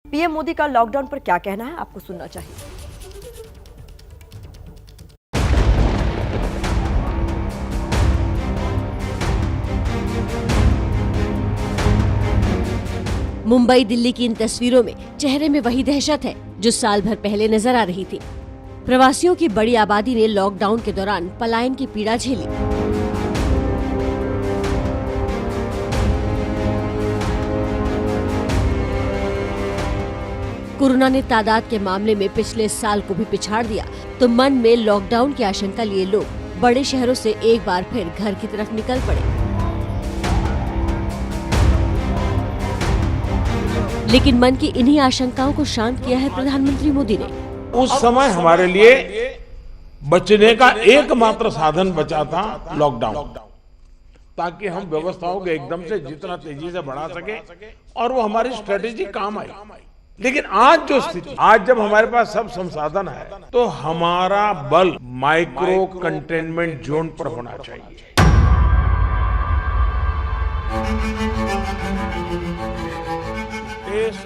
PM Modi का lockdown पर क्या कहना है, आपको सुनना चाहिए। मुंबई दिल्ली की इन तस्वीरों में चेहरे में वही दहशत है जो साल भर पहले नजर आ रही थी। प्रवासियों की बड़ी आबादी ने लॉकडाउन के दौरान पलायन की पीड़ा झेली। कोरोना ने तादाद के मामले में पिछले साल को भी पिछाड़ दिया, तो मन में लॉकडाउन की आशंका लिए लोग बड़े शहरों से एक बार फिर घर की तरफ निकल पड़े। लेकिन मन की इन्हीं आशंकाओं को शांत किया है प्रधानमंत्री मोदी ने। उस समय हमारे लिए बचने का एकमात्र साधन बचा था लॉकडाउन, ताकि हम व्यवस्थाओं को एकदम से जितना तेजी से बढ़ा सके और वो हमारी स्ट्रेटेजी काम आई। लेकिन आज जो स्थिति, आज जब हमारे पास सब संसाधन है, तो हमारा बल माइक्रो कंटेनमेंट जोन पर होना चाहिए।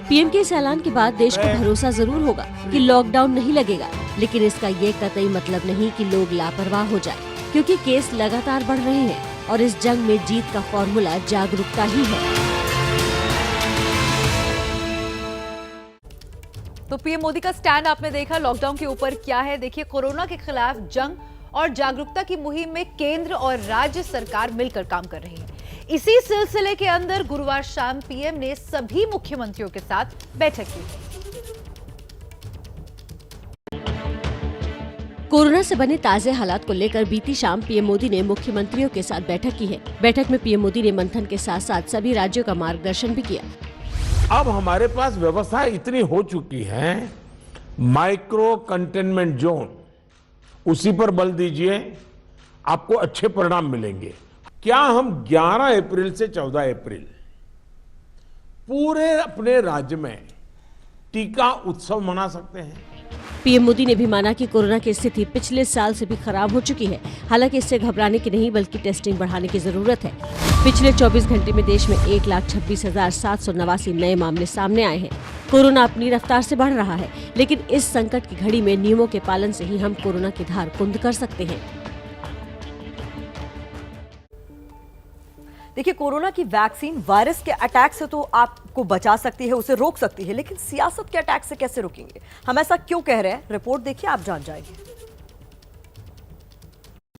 पीएम के इस ऐलान के बाद देश को भरोसा जरूर होगा कि लॉकडाउन नहीं लगेगा, लेकिन इसका ये कतई मतलब नहीं कि लोग लापरवाह हो जाएं, क्योंकि केस लगातार बढ़ रहे हैं और इस जंग में जीत का फॉर्मूला जागरूकता ही है। तो पीएम मोदी का स्टैंड आपने देखा, लॉकडाउन के ऊपर क्या है। देखिए, कोरोना के खिलाफ जंग और जागरूकता की मुहिम में केंद्र और राज्य सरकार मिलकर काम कर रही है। इसी सिलसिले के अंदर गुरुवार शाम पीएम ने सभी मुख्यमंत्रियों के साथ बैठक की। कोरोना से बने ताजे हालात को लेकर बीती शाम पीएम मोदी ने मुख्यमंत्रियों के साथ बैठक की है। बैठक में पीएम मोदी ने मंथन के साथ साथ सभी राज्यों का मार्गदर्शन भी किया। अब हमारे पास व्यवस्था इतनी हो चुकी है, माइक्रो कंटेनमेंट जोन, उसी पर बल दीजिए, आपको अच्छे परिणाम मिलेंगे। क्या हम 11 अप्रैल से 14 अप्रैल पूरे अपने राज्य में टीका उत्सव मना सकते हैं? पीएम मोदी ने भी माना कि कोरोना की स्थिति पिछले साल से भी खराब हो चुकी है। हालांकि इससे घबराने की नहीं, बल्कि टेस्टिंग बढ़ाने की जरूरत है। पिछले 24 घंटे में देश में 1,26,789 नए मामले सामने आए हैं। कोरोना अपनी रफ्तार से बढ़ रहा है, लेकिन इस संकट की घड़ी में नियमों के पालन से ही हम कोरोना की धार कुंद कर सकते हैं। देखिए, कोरोना की वैक्सीन वायरस के अटैक से तो आपको बचा सकती है, उसे रोक सकती है, लेकिन सियासत के अटैक से कैसे रोकेंगे? हम ऐसा क्यों कह रहे हैं, रिपोर्ट देखिए, आप जान जाएंगे।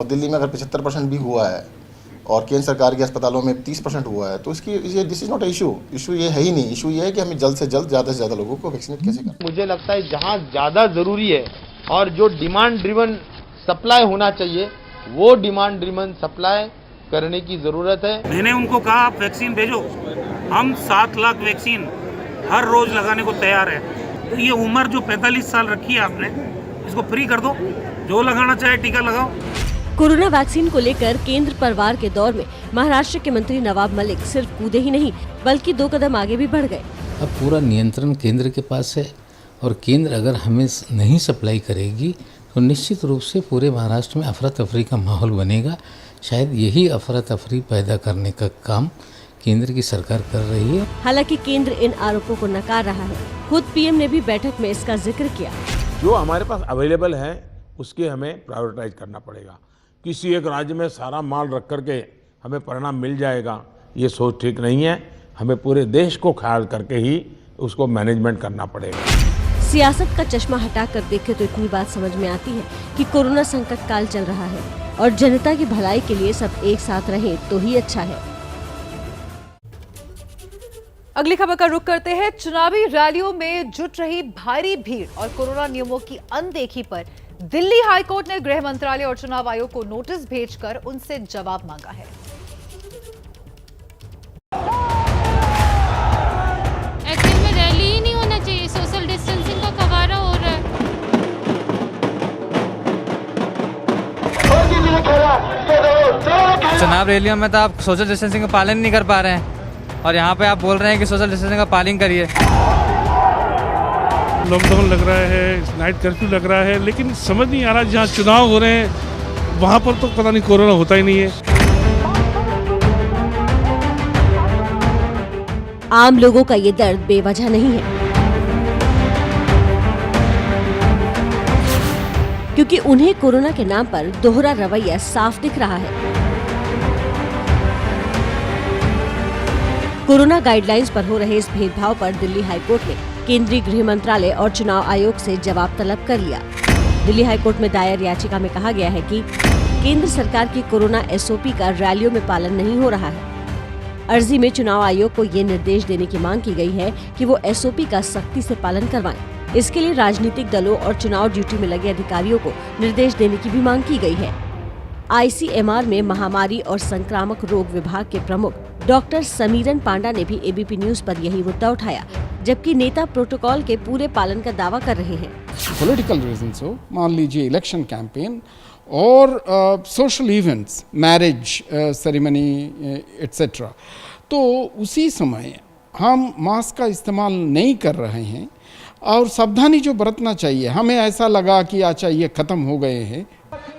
दिल्ली में अगर 75% भी हुआ है और केंद्र सरकार के अस्पतालों में 30% हुआ है, तो इसकी ये दिस इज नॉट इशू ये है ही नहीं। इशू ये है कि हमें जल्द से जल्द ज़्यादा से ज़्यादा लोगों को वैक्सीनेट कैसे करें। मुझे लगता है जहाँ ज़्यादा ज़रूरी है और जो डिमांड ड्रिवन सप्लाई होना चाहिए, वो डिमांड ड्रिवन सप्लाई करने की जरूरत है। मैंने उनको कहा आप वैक्सीन भेजो, हम 7 लाख वैक्सीन हर रोज लगाने को तैयार है। तो ये उम्र जो 45 साल रखी है आपने, इसको फ्री कर दो, जो लगाना चाहे टीका लगाओ। कोरोना वैक्सीन को लेकर केंद्र परवार के दौर में महाराष्ट्र के मंत्री नवाब मलिक सिर्फ कूदे ही नहीं, बल्कि 2 कदम आगे भी बढ़ गए। अब पूरा नियंत्रण केंद्र के पास है और केंद्र अगर हमें नहीं सप्लाई करेगी तो निश्चित रूप से पूरे महाराष्ट्र में अफरा तफरी का माहौल बनेगा। शायद यही अफरा तफरी पैदा करने का काम केंद्र की सरकार कर रही है। हालांकि केंद्र इन आरोपों को नकार रहा है। खुद पीएम ने भी बैठक में इसका जिक्र किया। जो हमारे पास अवेलेबल है उसके हमें प्रायोरिटाइज करना पड़ेगा। किसी एक राज्य में सारा माल रख करके हमें परिणाम मिल जाएगा, ये सोच ठीक नहीं है। हमें पूरे देश को ख्याल करके ही उसको मैनेजमेंट करना पड़ेगा। सियासत का चश्मा हटाकर देखे तो इतनी बात समझ में आती है कि कोरोना संकट काल चल रहा है और जनता की भलाई के लिए सब एक साथ रहें तो ही अच्छा है। अगली खबर का रुख करते हैं। चुनावी रैलियों में जुट रही भारी भीड़ और कोरोना नियमों की अनदेखी पर दिल्ली हाईकोर्ट ने गृह मंत्रालय और चुनाव आयोग को नोटिस भेजकर उनसे जवाब मांगा है। एक्चुअल में रैली ही नहीं होना चाहिए, सोशल डिस्टेंसिंग का कवारा हो रहा है। चुनाव रैलियों में तो आप सोशल डिस्टेंसिंग का पालन नहीं कर पा रहे हैं और यहाँ पे आप बोल रहे हैं कि सोशल डिस्टेंसिंग का पालन करिए। लॉकडाउन लग रहा है, नाइट कर्फ्यू लग रहा है, लेकिन समझ नहीं आ रहा जहाँ चुनाव हो रहे हैं वहाँ पर तो पता नहीं कोरोना होता ही नहीं है। आम लोगों का ये दर्द बेवजह नहीं है। क्योंकि उन्हें कोरोना के नाम पर दोहरा रवैया साफ दिख रहा है। कोरोना गाइडलाइंस पर हो रहे इस भेदभाव पर दिल्ली हाईकोर्ट ने केंद्रीय गृह मंत्रालय और चुनाव आयोग से जवाब तलब कर लिया। दिल्ली हाईकोर्ट में दायर याचिका में कहा गया है कि केंद्र सरकार की कोरोना एसओपी का रैलियों में पालन नहीं हो रहा है। अर्जी में चुनाव आयोग को ये निर्देश देने की मांग की गई है कि वो एसओपी का सख्ती से पालन करवाएं। इसके लिए राजनीतिक दलों और चुनाव ड्यूटी में लगे अधिकारियों को निर्देश देने की भी मांग की गई है। आईसीएमआर में महामारी और संक्रामक रोग विभाग के प्रमुख डॉक्टर समीरन पांडा ने भी एबीपी न्यूज पर यही मुद्दा उठाया, जबकि नेता प्रोटोकॉल के पूरे पालन का दावा कर रहे हैं। पॉलिटिकल रीजंस हो, मान लीजिए इलेक्शन कैंपेन और social events, marriage ceremony etcetera, तो उसी समय हम मास्क का इस्तेमाल नहीं कर रहे हैं और सावधानी जो बरतना चाहिए, हमें ऐसा लगा कि अच्छा ये खत्म हो गए हैं।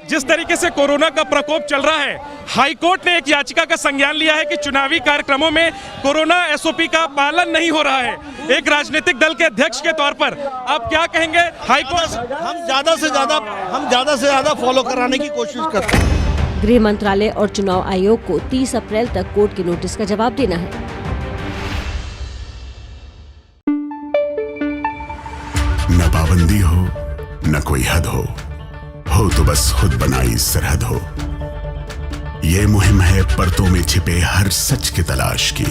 जिस तरीके से कोरोना का प्रकोप चल रहा है, हाईकोर्ट ने एक याचिका का संज्ञान लिया है कि चुनावी कार्यक्रमों में कोरोना एसओपी का पालन नहीं हो रहा है। एक राजनीतिक दल के अध्यक्ष के तौर पर आप क्या कहेंगे? हाईकोर्ट हम ज्यादा से ज्यादा फॉलो कराने की कोशिश करते हैं। गृह मंत्रालय और चुनाव आयोग को 30 अप्रैल तक कोर्ट के नोटिस का जवाब देना है। न पाबंदी हो, न कोई हद हो तो बस खुद बनाई सरहद हो। ये मुहिम है परतों में छिपे हर सच की तलाश की,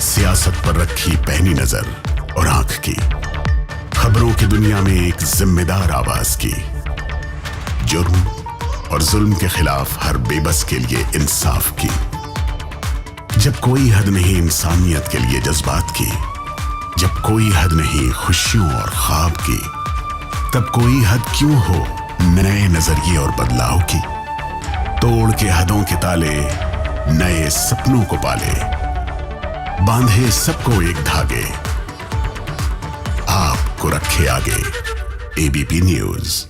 सियासत पर रखी पैनी नजर और आंख की, खबरों की दुनिया में एक जिम्मेदार आवाज की, जुर्म और जुल्म के खिलाफ हर बेबस के लिए इंसाफ की। जब कोई हद नहीं इंसानियत के लिए जज्बात की, जब कोई हद नहीं खुशियों और ख्वाब की, तब कोई हद क्यों हो नए नजरिए और बदलाव की। तोड़ के हदों के ताले, नए सपनों को पाले, बांधे सबको एक धागे, आपको रखे आगे। ABP news.